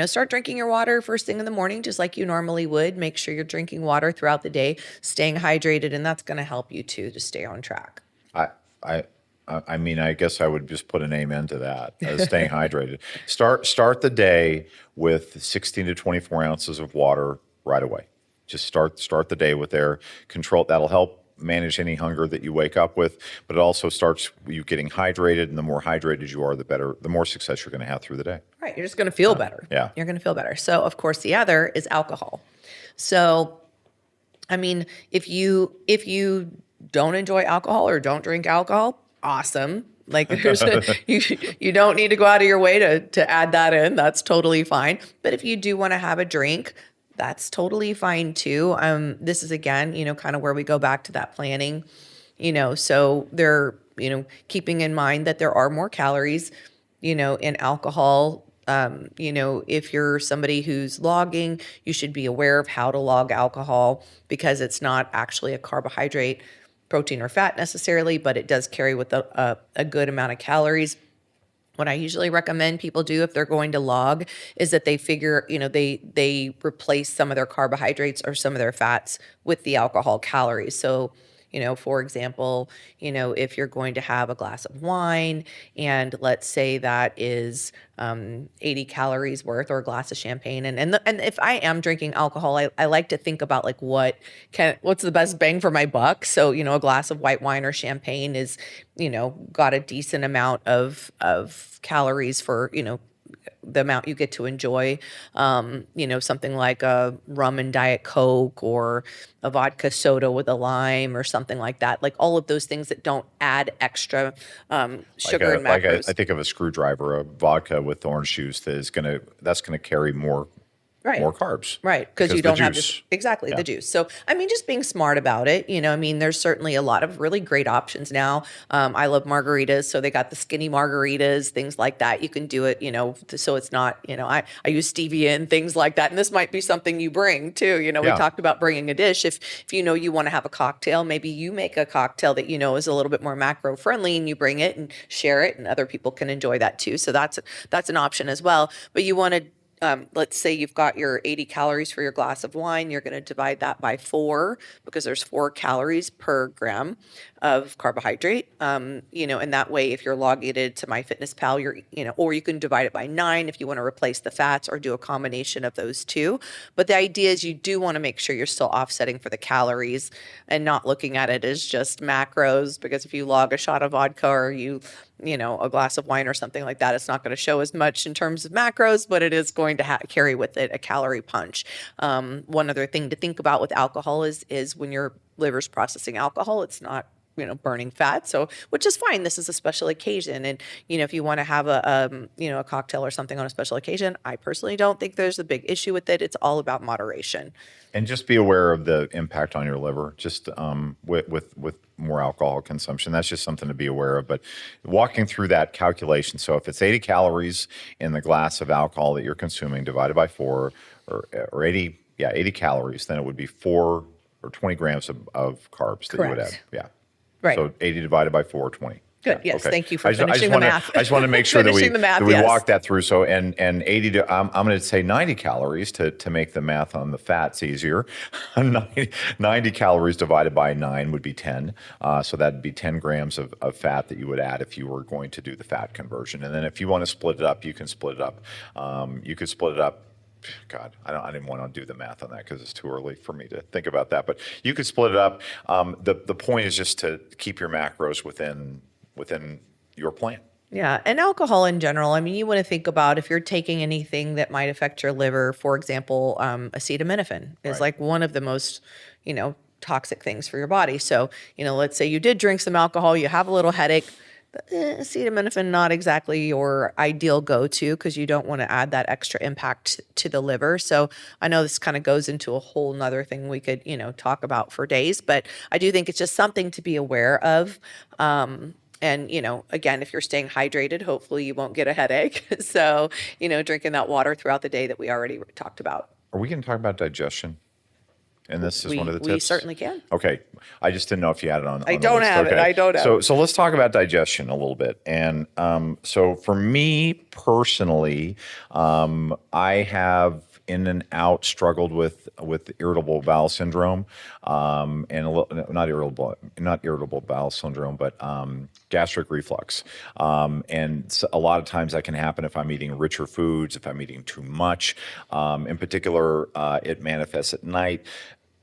Start drinking your water first thing in the morning, just like you normally would. Make sure you're drinking water throughout the day, staying hydrated, and that's going to help you too to stay on track. I, I, I mean, I guess I would just put an amen to that. Staying hydrated. Start the day with 16 to 24 ounces of water right away. Just start the day with air control. That'll help manage any hunger that you wake up with, but it also starts you getting hydrated, and the more hydrated you are, the better, the more success you're going to have through the day. Right. You're just going to feel better. Yeah. You're going to feel better. So, of course, the other is alcohol. So, I mean, if you don't enjoy alcohol or don't drink alcohol, awesome. Like you don't need to go out of your way to add that in. That's totally fine. But if you do want to have a drink, that's totally fine too. This is again, kind of where we go back to that planning. So they're, keeping in mind that there are more calories, in alcohol. If you're somebody who's logging, you should be aware of how to log alcohol because it's not actually a carbohydrate, protein, or fat necessarily, but it does carry with a good amount of calories. What I usually recommend people do if they're going to log is that they figure, they replace some of their carbohydrates or some of their fats with the alcohol calories. So, for example, if you're going to have a glass of wine and let's say that is 80 calories worth, or a glass of champagne. And if I am drinking alcohol, I like to think about like what's the best bang for my buck. So, a glass of white wine or champagne is, got a decent amount of calories for, the amount you get to enjoy. Something like a rum and Diet Coke or a vodka soda with a lime or something like that. Like all of those things that don't add extra sugar and macros. I think of a screwdriver, a vodka with orange juice that's gonna carry more Right. more carbs. Right. Because you the don't have juice. the juice. So, just being smart about it, there's certainly a lot of really great options now. I love margaritas. So they got the skinny margaritas, things like that. You can do it, so it's not, I use stevia and things like that. And this might be something you bring too. We Yeah. talked about bringing a dish. If you want to have a cocktail, maybe you make a cocktail that, is a little bit more macro friendly and you bring it and share it and other people can enjoy that too. So that's an option as well. But you want to, let's say you've got your 80 calories for your glass of wine. You're going to divide that by 4 because there's 4 calories per gram of carbohydrate. And that way, if you're logged to MyFitnessPal, or you can divide it by 9 if you want to replace the fats or do a combination of those two. But the idea is you do want to make sure you're still offsetting for the calories and not looking at it as just macros, because if you log a shot of vodka or a glass of wine or something like that, it's not going to show as much in terms of macros, but it is going to carry with it a calorie punch. One other thing to think about with alcohol is when your liver's processing alcohol, it's not burning fat. So, which is fine. This is a special occasion. And, if you want to have a cocktail or something on a special occasion, I personally don't think there's a big issue with it. It's all about moderation. And just be aware of the impact on your liver, just with more alcohol consumption. That's just something to be aware of. But walking through that calculation, so if it's 80 calories in the glass of alcohol that you're consuming divided by 4, or 80 calories, then it would be 4 or 20 grams of carbs that you would Correct. add. Yeah. Right. So 80 divided by 4, 20. Good. Yeah, Yes. okay. Thank you for finishing the math. I just want to make sure that Finishing the math, we yes. walk that through. So and 80 to I'm going to say 90 calories to make the math on the fats easier. 90 calories divided by 9 would be 10. So that'd be 10 grams of fat that you would add if you were going to do the fat conversion. And then if you want to split it up, you can split it up. You could split it up. God, I didn't want to do the math on that because it's too early for me to think about that. But you could split it up. The point is just to keep your macros within your plan. Yeah. And alcohol in general, you want to think about if you're taking anything that might affect your liver. For example, acetaminophen is Right. like one of the most, toxic things for your body. So, let's say you did drink some alcohol, you have a little headache. Acetaminophen, not exactly your ideal go-to because you don't want to add that extra impact to the liver. So I know this kind of goes into a whole nother thing we could, talk about for days, but I do think it's just something to be aware of. And, again, if you're staying hydrated, hopefully you won't get a headache. So, drinking that water throughout the day that we already talked about. Are we going to talk about digestion And this is one of the We tips? certainly can. Okay. I just didn't know if you had it on I the don't list. have it. Okay. I don't have it. So let's talk about digestion a little bit. And so for me personally, I have in and out struggled with irritable bowel syndrome, and a little, not irritable bowel syndrome, but gastric reflux. And so a lot of times that can happen if I'm eating richer foods, if I'm eating too much. In particular, it manifests at night.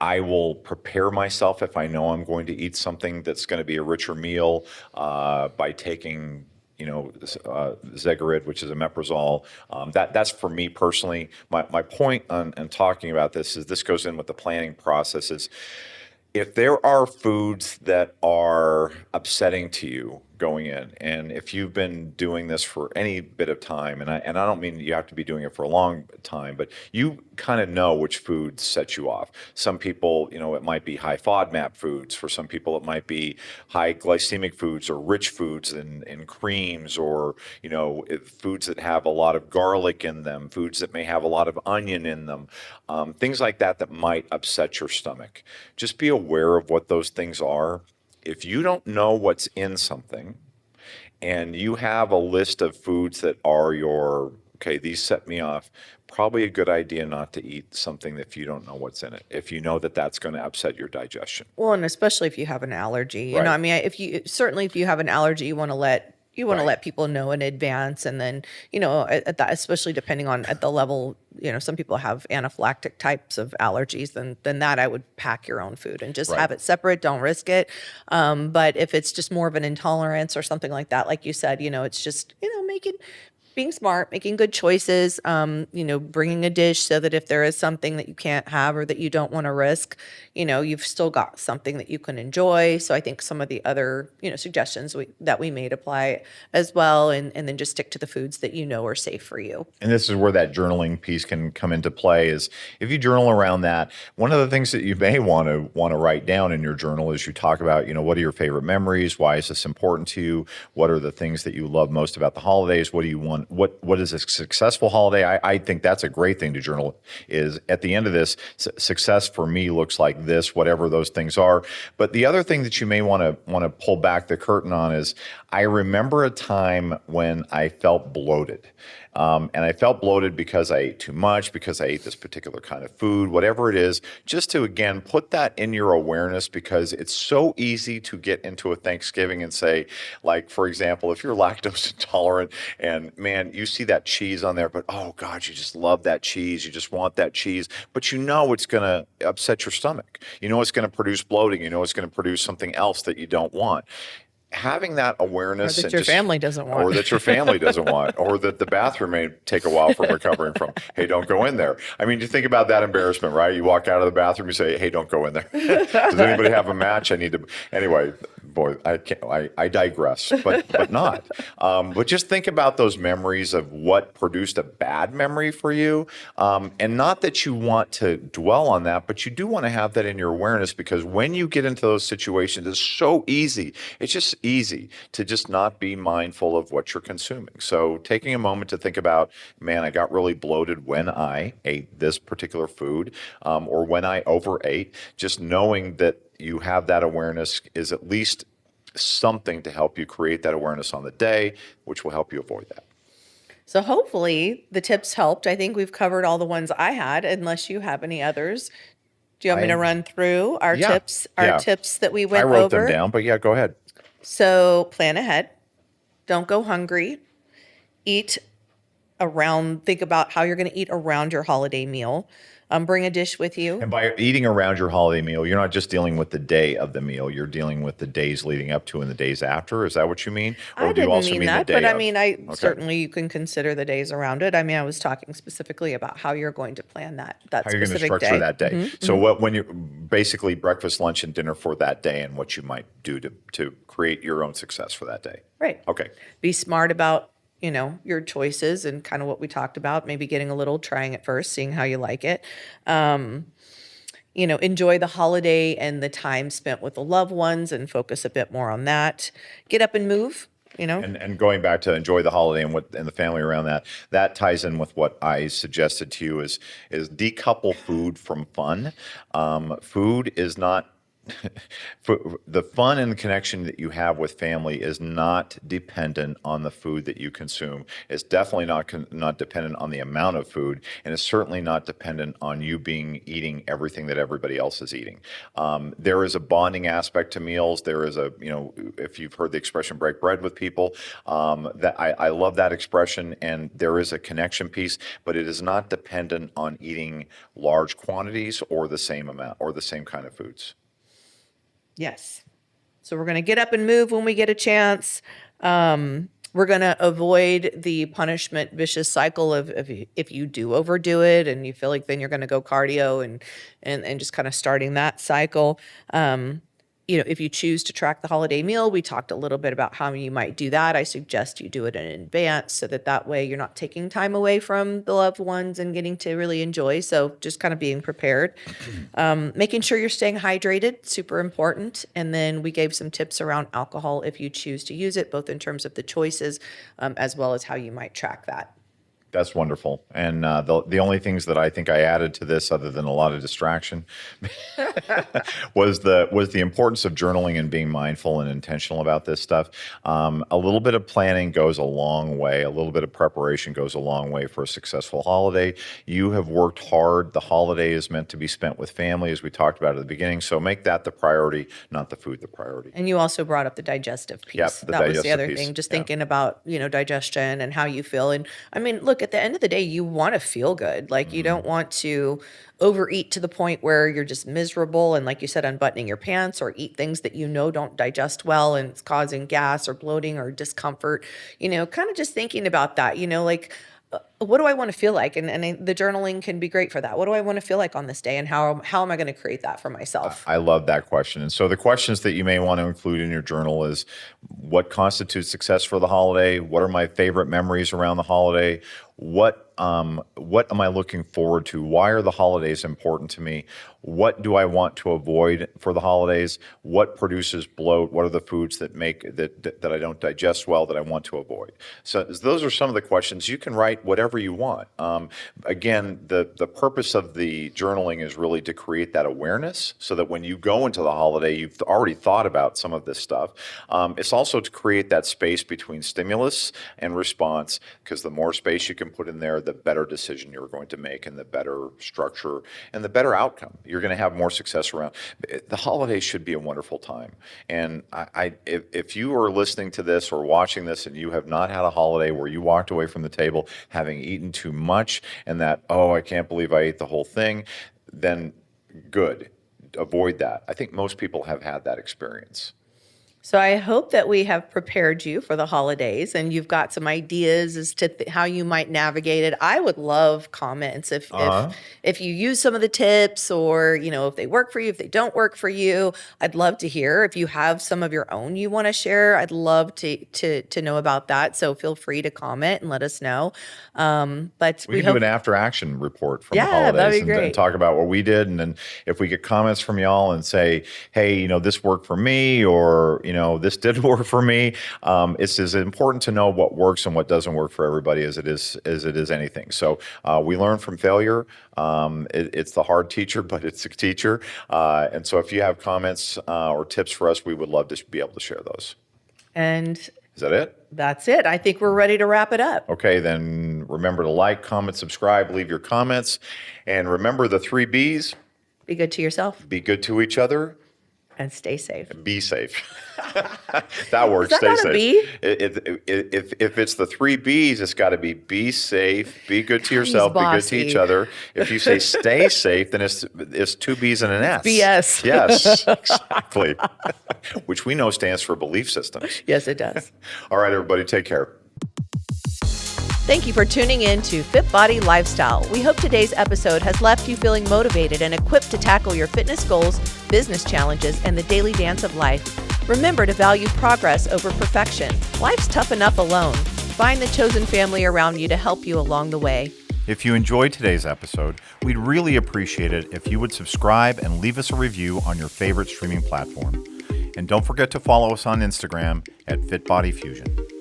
I will prepare myself if I know I'm going to eat something that's going to be a richer meal by taking, Zegerid, which is a meprazole. That's for me personally. My point on talking about this is this goes in with the planning process is if there are foods that are upsetting to you going in, and if you've been doing this for any bit of time, and I don't mean you have to be doing it for a long time, but you kind of know which foods set you off. Some people, it might be high FODMAP foods. For some people, it might be high glycemic foods or rich foods in creams, or foods that have a lot of garlic in them, foods that may have a lot of onion in them, things like that that might upset your stomach. Just be aware of what those things are. If you don't know what's in something and you have a list of foods that are okay, these set me off, probably a good idea not to eat something if you don't know what's in it, if you know that that's going to upset your digestion. Well, and especially if you have an allergy, Right. I mean, if you have an allergy, you want to Right. let people know in advance, and then at that, especially depending on at the level, some people have anaphylactic types of allergies. Then that I would pack your own food and just Right. have it separate. Don't risk it. But if it's just more of an intolerance or something like that, like you said, it's just making being smart, making good choices, bringing a dish so that if there is something that you can't have or that you don't want to risk, you've still got something that you can enjoy. So I think some of the other, suggestions that we made apply as well. And then just stick to the foods that are safe for you. And this is where that journaling piece can come into play is if you journal around that, one of the things that you may want to write down in your journal is you talk about, what are your favorite memories? Why is this important to you? What are the things that you love most about the holidays? What do you want? What is a successful holiday? I think that's a great thing to journal is at the end of this, success for me looks like this, whatever those things are. But the other thing that you may want to pull back the curtain on is I remember a time when I felt bloated. And I felt bloated because I ate too much, because I ate this particular kind of food, whatever it is, just to, again, put that in your awareness because it's so easy to get into a Thanksgiving and say, like, for example, if you're lactose intolerant and man, you see that cheese on there, but oh God, you just love that cheese. You just want that cheese, but it's going to upset your stomach. It's going to produce bloating. It's going to produce something else that you don't want. Having that Or awareness that your family doesn't want. or that your family doesn't want, or that the bathroom may take a while from recovering from. Hey, don't go in there. I mean, you think about that embarrassment, right? You walk out of the bathroom, you say, "Hey, don't go in there." Does anybody have a match? I need to. Anyway, boy, I can't. I digress, but not. But just think about those memories of what produced a bad memory for you, and not that you want to dwell on that, but you do want to have that in your awareness because when you get into those situations, it's so easy. It's just easy to just not be mindful of what you're consuming. So taking a moment to think about, man, I got really bloated when I ate this particular food, or when I overate, just knowing that you have that awareness is at least something to help you create that awareness on the day, which will help you avoid that. So hopefully the tips helped. I think we've covered all the ones I had, unless you have any others. Do you want me to run through our Yeah, tips, yeah. that we I went wrote them over? down, but yeah, go ahead. So plan ahead. Don't go hungry. Eat think about how you're going to eat around your holiday meal. Bring a dish with you. And by eating around your holiday meal, you're not just dealing with the day of the meal, you're dealing with the days leading up to and the days after. Is that what you mean? I Or do you didn't also mean mean the that, but day I of? mean, I Okay. certainly you can consider the days around it. I mean, I was talking specifically about how you're going to plan that How you're going to specific structure day. that day. So when you basically breakfast, lunch, and dinner for that day and what you might do to create your own success for that day. Right. Okay. Be smart about, your choices and kind of what we talked about, maybe getting a little, trying it first, seeing how you like it. Enjoy the holiday and the time spent with the loved ones and focus a bit more on that. Get up and move. And going back to enjoy the holiday and the family around that ties in with what I suggested to you is decouple food from fun. Food is not the fun and the connection that you have with family is not dependent on the food that you consume. It's definitely not dependent on the amount of food, and it's certainly not dependent on you eating everything that everybody else is eating. There is a bonding aspect to meals. There is if you've heard the expression "break bread with people," that I love that expression, and there is a connection piece, but it is not dependent on eating large quantities or the same amount or the same kind of foods. Yes. So we're going to get up and move when we get a chance. We're going to avoid the punishment vicious cycle of if you do overdo it and you feel like then you're going to go cardio and just kind of starting that cycle. If you choose to track the holiday meal, we talked a little bit about how you might do that. I suggest you do it in advance so that way you're not taking time away from the loved ones and getting to really enjoy. So just kind of being prepared. Making sure you're staying hydrated, super important. And then we gave some tips around alcohol if you choose to use it, both in terms of the choices as well as how you might track that. That's wonderful. And the only things that I think I added to this, other than a lot of distraction, was the importance of journaling and being mindful and intentional about this stuff. A little bit of planning goes a long way. A little bit of preparation goes a long way for a successful holiday. You have worked hard. The holiday is meant to be spent with family, as we talked about at the beginning. So make that the priority, not the food the priority. And you also brought up the digestive piece. Yep, that was the other thing. Just thinking about, digestion and how you feel. And I mean, look, at the end of the day, you want to feel good. Like you don't want to overeat to the point where you're just miserable and, like you said, unbuttoning your pants, or eat things that don't digest well and it's causing gas or bloating or discomfort. Kind of just thinking about that, like, what do I want to feel like? And the journaling can be great for that. What do I want to feel like on this day? And how am I going to create that for myself? I love that question. And so the questions that you may want to include in your journal is, what constitutes success for the holiday? What are my favorite memories around the holiday? What am I looking forward to? Why are the holidays important to me? What do I want to avoid for the holidays? What produces bloat? What are the foods that I don't digest well that I want to avoid? So those are some of the questions. You can write whatever you want. Again, the purpose of the journaling is really to create that awareness so that when you go into the holiday, you've already thought about some of this stuff. It's also to create that space between stimulus and response, because the more space you can put in there, the better decision you're going to make and the better structure and the better outcome. You're going to have more success around. The holidays should be a wonderful time. And if you are listening to this or watching this and you have not had a holiday where you walked away from the table having eaten too much and that, oh, I can't believe I ate the whole thing, then good. Avoid that. I think most people have had that experience. So I hope that we have prepared you for the holidays and you've got some ideas as to how you might navigate it. I would love comments if you use some of the tips, or if they work for you, if they don't work for you. I'd love to hear. If you have some of your own you want to share, I'd love to know about that. So feel free to comment and let us know. But we can do an after action report from the holidays, that'd be great. And talk about what we did. And then if we get comments from y'all and say, hey, this worked for me, or this did work for me. It's as important to know what works and what doesn't work for everybody as it is anything. So we learn from failure. It's the hard teacher, but it's a teacher. And so if you have comments or tips for us, we would love to be able to share those. And is that it? That's it. I think we're ready to wrap it up. Okay, then remember to like, comment, subscribe, leave your comments. And remember the 3 B's. Be good to yourself. Be good to each other. And stay safe. Be safe. That works. Is that stay not safe. A B? If it's the 3 B's, it's got to be safe, be good to yourself, be good to each other. If you say stay safe, then it's 2 B's and an S. BS. Yes, exactly. Which we know stands for belief systems. Yes, it does. All right, everybody, take care. Thank you for tuning in to FitBody Lifestyle. We hope today's episode has left you feeling motivated and equipped to tackle your fitness goals, business challenges, and the daily dance of life. Remember to value progress over perfection. Life's tough enough alone. Find the chosen family around you to help you along the way. If you enjoyed today's episode, we'd really appreciate it if you would subscribe and leave us a review on your favorite streaming platform. And don't forget to follow us on Instagram at FitBody Fusion.